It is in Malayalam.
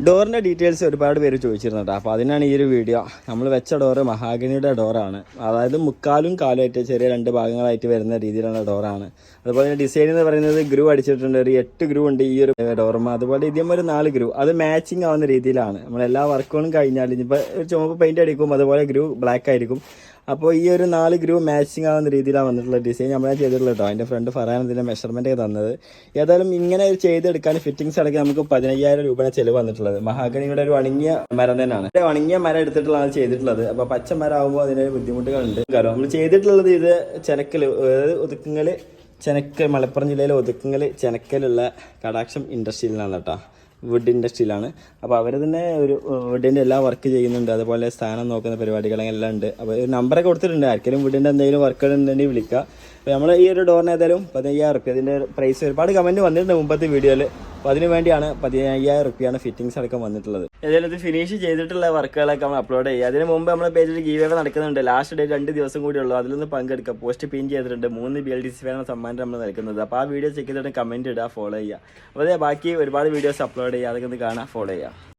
ഡോറിൻ്റെ ഡീറ്റെയിൽസ് ഒരുപാട് പേര് ചോദിച്ചിരുന്നു കേട്ടോ. അപ്പോൾ അതിനാണ് ഈ ഒരു വീഡിയോ. നമ്മൾ വെച്ച ഡോറ് മഹാഗണിയുടെ ഡോറാണ്. അതായത് മുക്കാലും കാലുമായിട്ട് ചെറിയ 2 ഭാഗങ്ങളായിട്ട് വരുന്ന രീതിയിലുള്ള ഡോറാണ്. അതുപോലെ ഡിസൈൻ എന്ന് പറയുന്നത് ഗ്രൂ അടിച്ചിട്ടുണ്ട്. ഒരു 8 ഗ്രൂ ഉണ്ട് ഈ ഒരു ഡോറും. അതുപോലെ ഇതേ ഒരു 4 ഗ്രൂ, അത് മാച്ചിങ് ആവുന്ന രീതിയിലാണ്. നമ്മളെല്ലാ വർക്കുകളും കഴിഞ്ഞാൽ ഇനിയിപ്പോൾ ചുമപ്പ് പെയിന്റ് അടിക്കും, അതുപോലെ ഗ്രൂ ബ്ലാക്ക് ആയിരിക്കും. അപ്പോൾ ഈ ഒരു 4 ഗ്രൂ മാച്ചിങ് ആവുന്ന രീതിയിലാണ് വന്നിട്ടുള്ള ഡിസൈൻ നമ്മളെ ചെയ്തിട്ടുള്ളത് കേട്ടോ. എൻ്റെ ഫ്രണ്ട് ഫറാൻ ഇതിൻ്റെ മെഷർമെൻ്റ് ഒക്കെ തന്നത്. ഏതായാലും ഇങ്ങനെ ചെയ്തെടുക്കാൻ ഫിറ്റിങ്സ് അടക്കം നമുക്ക് 15,000 രൂപയുടെ ചിലവ് വന്നിട്ടുള്ളത്. മഹാഗണിയുടെ ഒരു ഉണങ്ങിയ മരം തന്നെയാണ്. ഉണങ്ങിയ മരം എടുത്തിട്ടുള്ളതാണ് ചെയ്തിട്ടുള്ളത്. അപ്പോൾ പച്ച മരം ആകുമ്പോൾ അതിന് ബുദ്ധിമുട്ടുകളുണ്ട്. കാരണം നമ്മൾ ചെയ്തിട്ടുള്ളത് ഇത് ചെനക്കൽ, അതായത് ഒതുക്കുങ്ങൽ ചെനക്കൽ, മലപ്പുറം ജില്ലയിലെ ഒതുക്കുങ്ങൽ ചെനക്കലുള്ള കടാക്ഷം ഇൻഡസ്ട്രിയിലാണ് കേട്ടോ, വുഡ് ഇൻഡസ്ട്രിയിലാണ്. അപ്പോൾ അവർ തന്നെ ഒരു വുഡിൻ്റെ എല്ലാ വർക്ക് ചെയ്യുന്നുണ്ട്. അതുപോലെ സ്ഥാനം നോക്കുന്ന പരിപാടികളെല്ലാം ഉണ്ട്. അപ്പോൾ നമ്പറൊക്കെ കൊടുത്തിട്ടുണ്ട്. ആർക്കെങ്കിലും വുഡിൻ്റെ എന്തെങ്കിലും വർക്കുകൾ ഉണ്ടെങ്കിൽ വിളിക്കുക. അപ്പോൾ നമ്മൾ ഈ ഒരു ഡോറിന് ഏതായാലും 15,000 റുപ്യ. അതിൻ്റെ പ്രൈസ് ഒരുപാട് കമൻറ്റ് വന്നിട്ടുണ്ട് മുമ്പത്തെ വീഡിയോയിൽ. അപ്പോൾ അതിന് വേണ്ടിയാണ് 15,000 റുപ്യാണ് ഫിറ്റിങ്സ് അടക്കം വന്നിട്ടുള്ളത്. ഏതായാലും ഇത് ഫിനിഷ് ചെയ്തിട്ടുള്ള വർക്കുകളൊക്കെ നമ്മൾ അപ്ലോഡ് ചെയ്യുക. അതിന് മുമ്പ് നമ്മുടെ പേജിൽ ഗീവ് അവേ നടക്കുന്നുണ്ട്. ലാസ്റ്റ് ഡേറ്റ് 2 ദിവസം കൂടി ഉള്ളൂ. അതിലൊന്ന് പങ്കെടുക്കുക. പോസ്റ്റ് പിൻ ചെയ്തിട്ടുണ്ട്. 3 BLDC ഫാനാണ് സമ്മാനം നമ്മൾ നൽകുന്നത്. അപ്പോൾ ആ വീഡിയോ ചെക്ക് ചെയ്തിട്ട് കമൻറ്റ് ഇടുക, ഫോളോ ചെയ്യുക. അപ്പോൾ ബാക്കി ഒരുപാട് വീഡിയോസ് അപ്ലോഡ് ചെയ്യുക. അതൊക്കെ ഒന്ന് കാണാൻ ഫോളോ ചെയ്യുക.